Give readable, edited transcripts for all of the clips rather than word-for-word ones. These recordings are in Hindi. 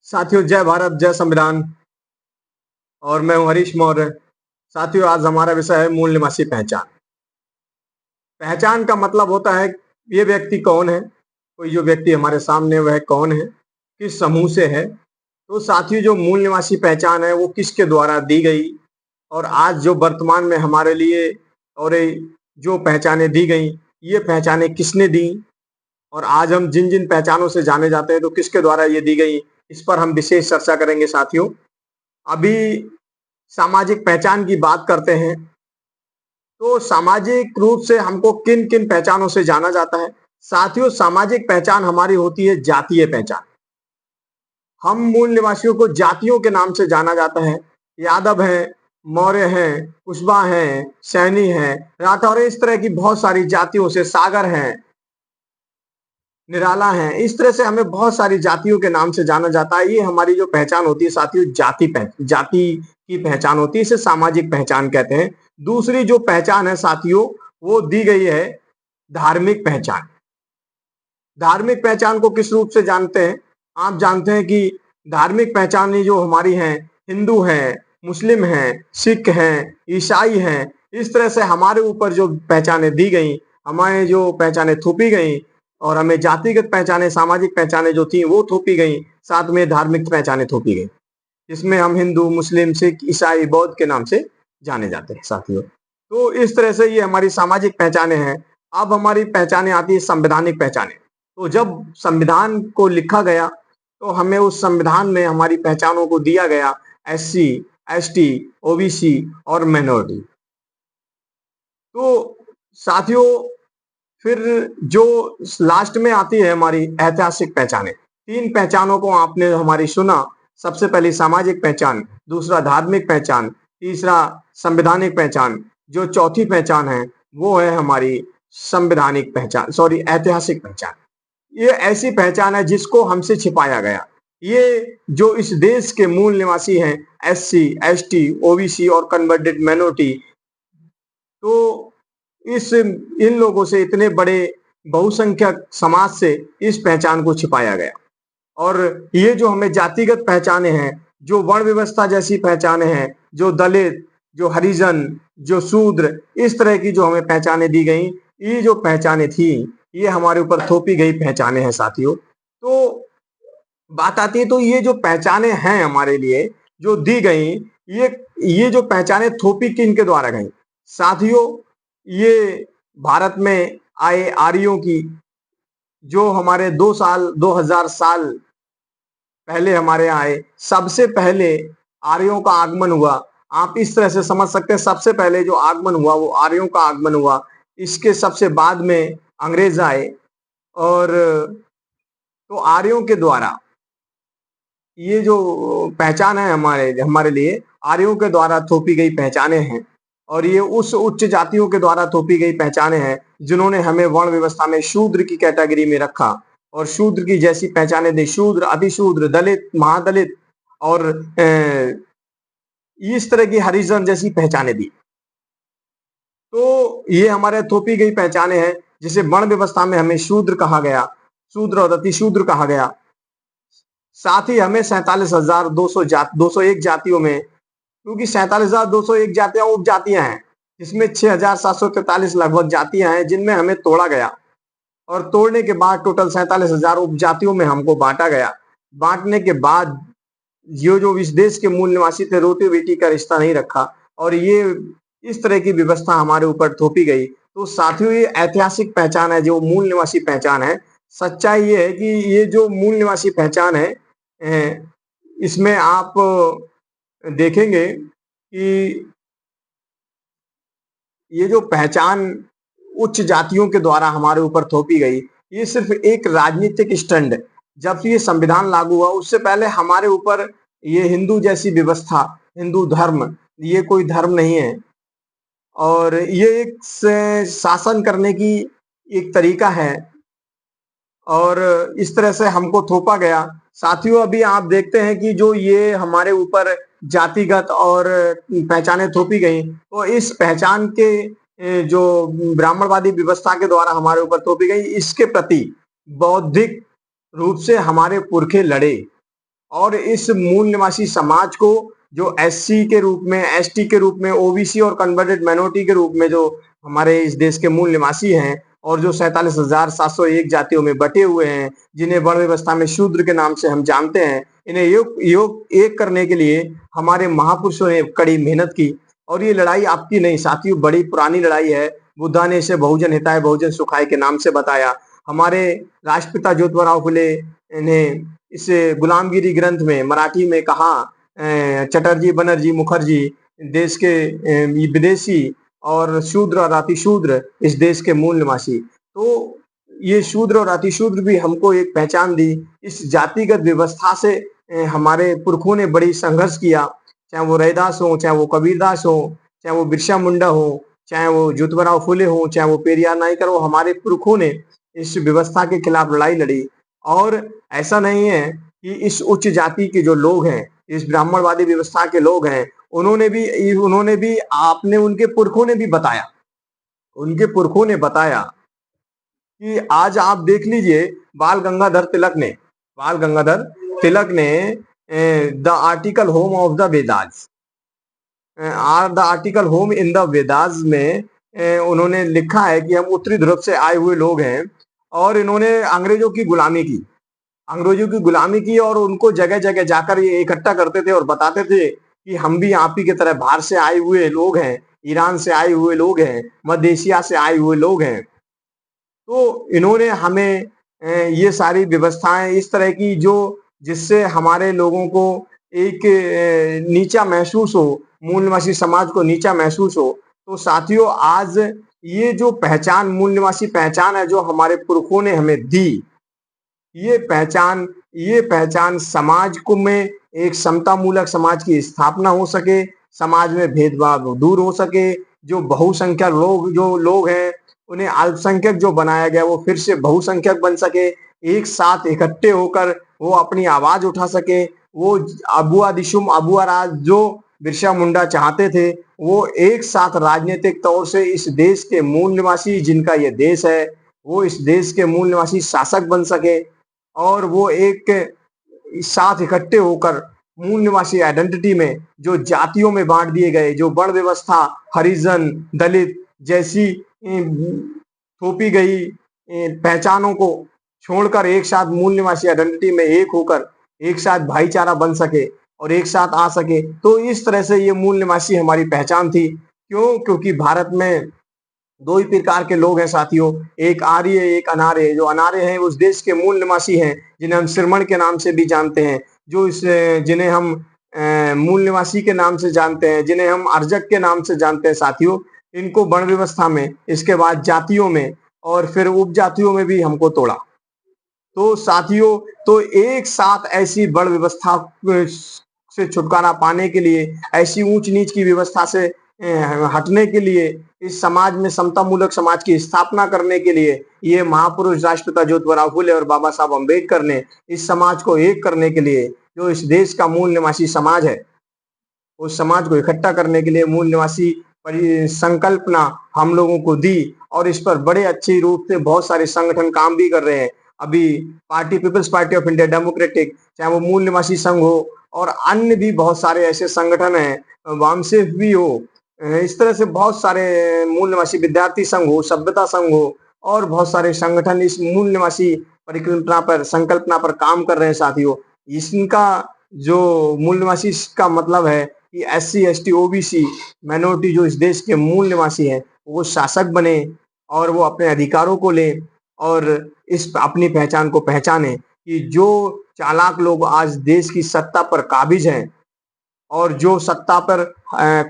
साथियों, जय भारत, जय संविधान। और मैं हूं हरीश मौर्य। साथियों, आज हमारा विषय है मूल निवासी पहचान। पहचान का मतलब होता है ये व्यक्ति कौन है, कोई जो व्यक्ति हमारे सामने वह कौन है, किस समूह से है। तो साथियों, जो मूल निवासी पहचान है वो किसके द्वारा दी गई, और आज जो वर्तमान में हमारे लिए और ये जो पहचानें दी गई, ये पहचानें किसने दी, और आज हम जिन जिन पहचानों से जाने जाते हैं तो किसके द्वारा ये दी गई, इस पर हम विशेष चर्चा करेंगे। साथियों, अभी सामाजिक पहचान की बात करते हैं तो सामाजिक रूप से हमको किन किन पहचानों से जाना जाता है। साथियों, सामाजिक पहचान हमारी होती है जातीय पहचान। हम मूल निवासियों को जातियों के नाम से जाना जाता है। यादव हैं, मौर्य हैं, कुशवा हैं, सैनी हैं, राठौर, इस तरह की बहुत सारी जातियों से, सागर हैं, निराला हैं, इस तरह से हमें बहुत सारी जातियों के नाम से जाना जाता है। ये हमारी जो पहचान होती है साथियों, जाति की पहचान होती है, इसे सामाजिक पहचान कहते हैं। दूसरी जो पहचान है साथियों, वो दी गई है धार्मिक पहचान। धार्मिक पहचान को किस रूप से जानते हैं? आप जानते हैं कि धार्मिक पहचान जो हमारी हैं, हिंदू हैं, मुस्लिम हैं, सिख हैं, ईसाई हैं, इस तरह से हमारे ऊपर जो पहचानें दी गई, हमारे जो पहचानें थोपी गई, और हमें जातिगत पहचानें, सामाजिक पहचानें जो थी वो थोपी गई, साथ में धार्मिक पहचानें थोपी गई, जिसमें हम हिंदू, मुस्लिम, सिख, ईसाई, बौद्ध के नाम से जाने जाते हैं साथियों। तो इस तरह से ये हमारी सामाजिक पहचानें हैं। अब हमारी पहचानें आती है संवैधानिक पहचानें। तो जब संविधान को लिखा गया तो हमें उस संविधान में हमारी पहचानों को दिया गया एससी, एसटी, ओबीसी और माइनॉरिटी। तो साथियों, फिर जो लास्ट में आती है हमारी ऐतिहासिक पहचानें। तीन पहचानों को आपने हमारी सुना। सबसे पहली सामाजिक पहचान, दूसरा धार्मिक पहचान, तीसरा संवैधानिक पहचान। जो चौथी पहचान है वो है हमारी संवैधानिक पहचान, सॉरी, ऐतिहासिक पहचान। ये ऐसी पहचान है जिसको हमसे छिपाया गया। ये जो इस देश के मूल निवासी हैं, एससी, एसटी, ओबीसी और कन्वर्टेड माइनॉरिटी, तो इन लोगों से, इतने बड़े बहुसंख्यक समाज से इस पहचान को छिपाया गया। और ये जो हमें जातिगत पहचाने हैं, जो वर्ण व्यवस्था जैसी पहचाने हैं, जो दलित, जो हरिजन, जो शूद्र, इस तरह की जो हमें पहचाने दी गई, ये जो पहचाने थी, ये हमारे ऊपर थोपी गई पहचाने हैं साथियों। तो बात आती है, तो ये जो पहचाने हैं हमारे लिए जो दी गई, ये जो पहचाने थोपी किन के द्वारा गई? साथियों, ये भारत में आए आर्यों की, जो हमारे 2000 साल पहले हमारे यहाँ आए, सबसे पहले आर्यों का आगमन हुआ। आप इस तरह से समझ सकते हैं, सबसे पहले जो आगमन हुआ वो आर्यों का आगमन हुआ। इसके सबसे बाद में अंग्रेज आए, और तो आर्यों के द्वारा ये जो पहचान है हमारे हमारे लिए, आर्यों के द्वारा थोपी गई पहचाने हैं। और ये उस उच्च जातियों के द्वारा थोपी गई पहचाने हैं जिन्होंने हमें वर्ण व्यवस्था में शूद्र की कैटेगरी में रखा, और शूद्र की जैसी पहचाने दी, शूद्र, अतिशूद्र, दलित, महादलित, और इस तरह की हरिजन जैसी पहचाने दी। तो ये हमारे थोपी गई पहचाने हैं, जिसे वर्ण व्यवस्था में हमें शूद्र कहा गया, शूद्र और अतिशूद्र कहा गया। साथ ही हमें 47,201 जातियों में, क्योंकि 47,201 जातियां उपजातियां हैं, जिसमें 6,743 लगभग जातियां हैं जिनमें हमें तोड़ा गया, और तोड़ने के बाद टोटल 47,000 उपजातियों में हमको बांटा गया। बांटने के बाद जो इस देश के मूल निवासी थे, रोटी बेटी का रिश्ता नहीं रखा, और ये इस तरह की व्यवस्था हमारे ऊपर थोपी गई। तो साथियों, ये ऐतिहासिक पहचान है, जो मूल निवासी पहचान है। सच्चाई ये है कि ये जो मूल निवासी पहचान है, इसमें आप देखेंगे कि ये जो पहचान उच्च जातियों के द्वारा हमारे ऊपर थोपी गई, ये सिर्फ एक राजनीतिक स्टंट। जब से ये संविधान लागू हुआ उससे पहले हमारे ऊपर ये हिंदू जैसी व्यवस्था, हिंदू धर्म, ये कोई धर्म नहीं है, और ये एक शासन करने की एक तरीका है, और इस तरह से हमको थोपा गया। साथियों, अभी आप देखते हैं कि जो ये हमारे ऊपर जातिगत और पहचाने थोपी गई, तो इस पहचान के जो ब्राह्मणवादी व्यवस्था के द्वारा हमारे ऊपर थोपी गई, इसके प्रति बौद्धिक रूप से हमारे पुरखे लड़े, और इस मूल निवासी समाज को जो एससी के रूप में, एसटी के रूप में, ओबीसी और कन्वर्टेड माइनॉरिटी के रूप में जो हमारे इस देश के मूल निवासी हैं और जो 47,701 जातियों में बटे हुए हैं, जिन्हें वर्ण व्यवस्था में शूद्र के नाम से हम जानते हैं, इन्हें योग योग एक करने के लिए हमारे महापुरुषों ने कड़ी मेहनत की। और ये लड़ाई आपकी नहीं साथियों, बड़ी पुरानी लड़ाई है। बुद्धा ने इसे बहुजन हिताय बहुजन सुखाय के नाम से बताया। हमारे राष्ट्रपिता ज्योतिबा फुले ने इस गुलामगिरी ग्रंथ में मराठी में कहा, चटर्जी बनर्जी मुखर्जी देश के विदेशी और शूद्र और अतिशूद्र इस देश के मूल निवासी। तो ये शूद्र और अतिशूद्र भी हमको एक पहचान दी। इस जातिगत व्यवस्था से हमारे पुरखों ने बड़ी संघर्ष किया, चाहे वो रैदास हो, चाहे वो कबीरदास हो, चाहे वो बिरसा मुंडा हो, चाहे वो ज्योतिबा फुले हो, चाहे वो पेरियार नायकर हो। हमारे पुरखों ने इस व्यवस्था के खिलाफ लड़ाई लड़ी। और ऐसा नहीं है कि इस उच्च जाति के जो लोग हैं, इस ब्राह्मणवादी व्यवस्था के लोग हैं, उन्होंने भी आपने उनके पुरखों ने बताया कि आज आप देख लीजिए बाल गंगाधर तिलक ने the article home of the Vedas or the article home in the Vedas में उन्होंने लिखा है कि हम उत्तरी ध्रुव से आए हुए लोग हैं और इन्होंने अंग्रेजों की गुलामी की और उनको जगह जगह जाकर ये इकट्ठा करते थे और बताते थे कि हम भी आप ही की तरह बाहर से आए हुए लोग हैं, ईरान से आए हुए लोग हैं, मध्य एशिया से आए हुए लोग हैं। तो इन्होंने हमें ये सारी व्यवस्थाएं इस तरह की जो जिससे हमारे लोगों को एक नीचा महसूस हो, मूल निवासी समाज को नीचा महसूस हो। तो साथियों, आज ये जो पहचान मूल निवासी पहचान है जो हमारे पुरखों ने हमें दी, ये पहचान समाज को में एक समता मूलक समाज की स्थापना हो सके, समाज में भेदभाव दूर हो सके, जो बहुसंख्यक लोग हैं उन्हें अल्पसंख्यक जो बनाया गया वो फिर से बहुसंख्यक बन सके, एक साथ इकट्ठे होकर वो अपनी आवाज उठा सके। वो अबुआ दिशुम अबुआ राज जो बिरसा मुंडा चाहते थे, वो एक साथ राजनीतिक तौर से इस देश के मूल निवासी जिनका ये देश है, वो इस देश के मूल निवासी शासक बन सके और वो एक साथ इकट्ठे होकर मूल निवासी आइडेंटिटी में जो जातियों में बांट दिए गए, जो वर्ण व्यवस्था हरिजन दलित जैसी थोपी गई पहचानों को छोड़कर एक साथ मूल निवासी आइडेंटिटी में एक होकर एक साथ भाईचारा बन सके और एक साथ आ सके। तो इस तरह से ये मूल निवासी हमारी पहचान थी। क्यों? क्योंकि भारत में दो ही प्रकार के लोग हैं साथियों, एक आर्य एक अनार्य। जो अनार्य हैं उस देश के मूल निवासी हैं जिन्हें हम श्रमण के नाम से भी जानते हैं, जिन्हें हम मूल निवासी के नाम से जानते हैं, जिन्हें हम अर्जक के नाम से जानते हैं साथियों। इनको वर्ण व्यवस्था में, इसके बाद जातियों में और फिर उपजातियों में भी हमको तोड़ा। तो साथियों, तो एक साथ ऐसी वर्ण व्यवस्था से छुटकारा पाने के लिए, ऐसी ऊंच नीच की व्यवस्था से हटने के लिए, इस समाज में समता मूलक समाज की स्थापना करने के लिए ये महापुरुष राष्ट्रपिता ज्योतिबा फुले और बाबा साहब अम्बेडकर ने इस समाज को एक करने के लिए, जो इस देश का मूल निवासी समाज है, उस समाज को इकट्ठा करने के लिए मूल निवासी संकल्पना हम लोगों को दी। और इस पर बड़े अच्छे रूप से बहुत सारे संगठन काम भी कर रहे हैं। अभी people's party of India democratic, चाहे वो मूल निवासी संघ हो और अन्य भी बहुत सारे ऐसे संगठन हैं, वामसेफ भी हो, इस तरह से बहुत सारे मूल निवासी विद्यार्थी संघ हो, सभ्यता संघ हो और बहुत सारे संगठन इस मूल निवासी परिकल्पना पर, संकल्पना पर काम कर रहे हैं साथियों। इसका जो मूल निवासी का मतलब है कि एससी एसटी ओबीसी माइनॉरिटी जो इस देश के मूल निवासी हैं वो शासक बने और वो अपने अधिकारों को लें और इस अपनी पहचान को पहचाने कि जो चालाक लोग आज देश की सत्ता पर काबिज हैं और जो सत्ता पर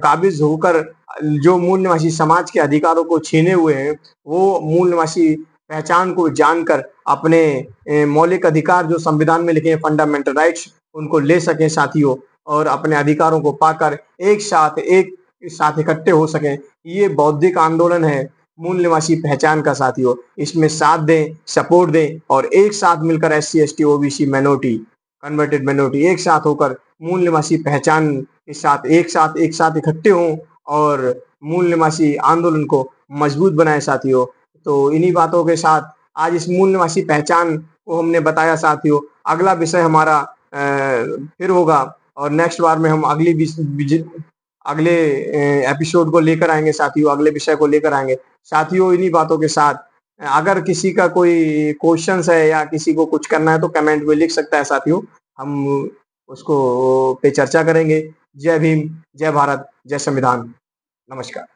काबिज होकर जो मूल निवासी समाज के अधिकारों को छीने हुए हैं, वो मूल निवासी पहचान को जानकर अपने मौलिक अधिकार जो संविधान में लिखे हैं फंडामेंटल राइट्स, उनको ले सकें साथियों और अपने अधिकारों को पाकर एक साथ इकट्ठे हो सकें। ये बौद्धिक आंदोलन है मूल निवासी पहचान का साथियों। इसमें साथ दें, सपोर्ट दें और एक साथ मिलकर SC ST OBC minority converted minority एक साथ होकर मूल निवासी पहचान के साथ एक साथ इकट्ठे हों और मूल निवासी आंदोलन को मजबूत बनाए साथियों। तो इन्हीं बातों के साथ आज इस मूल निवासी पहचान को हमने बताया साथियों। अगला विषय हमारा फिर होगा और नेक्स्ट बार में हम अगले एपिसोड को लेकर आएँगे साथियों, अगले विषय को लेकर आएँगे। साथियों इन्हीं बातों के साथ अगर किसी का कोई क्वेश्चन्स है या किसी को कुछ करना है तो कमेंट में लिख सकता है साथियों, हम उसको पे चर्चा करेंगे। जय भीम, जय भारत, जय संविधान। नमस्कार।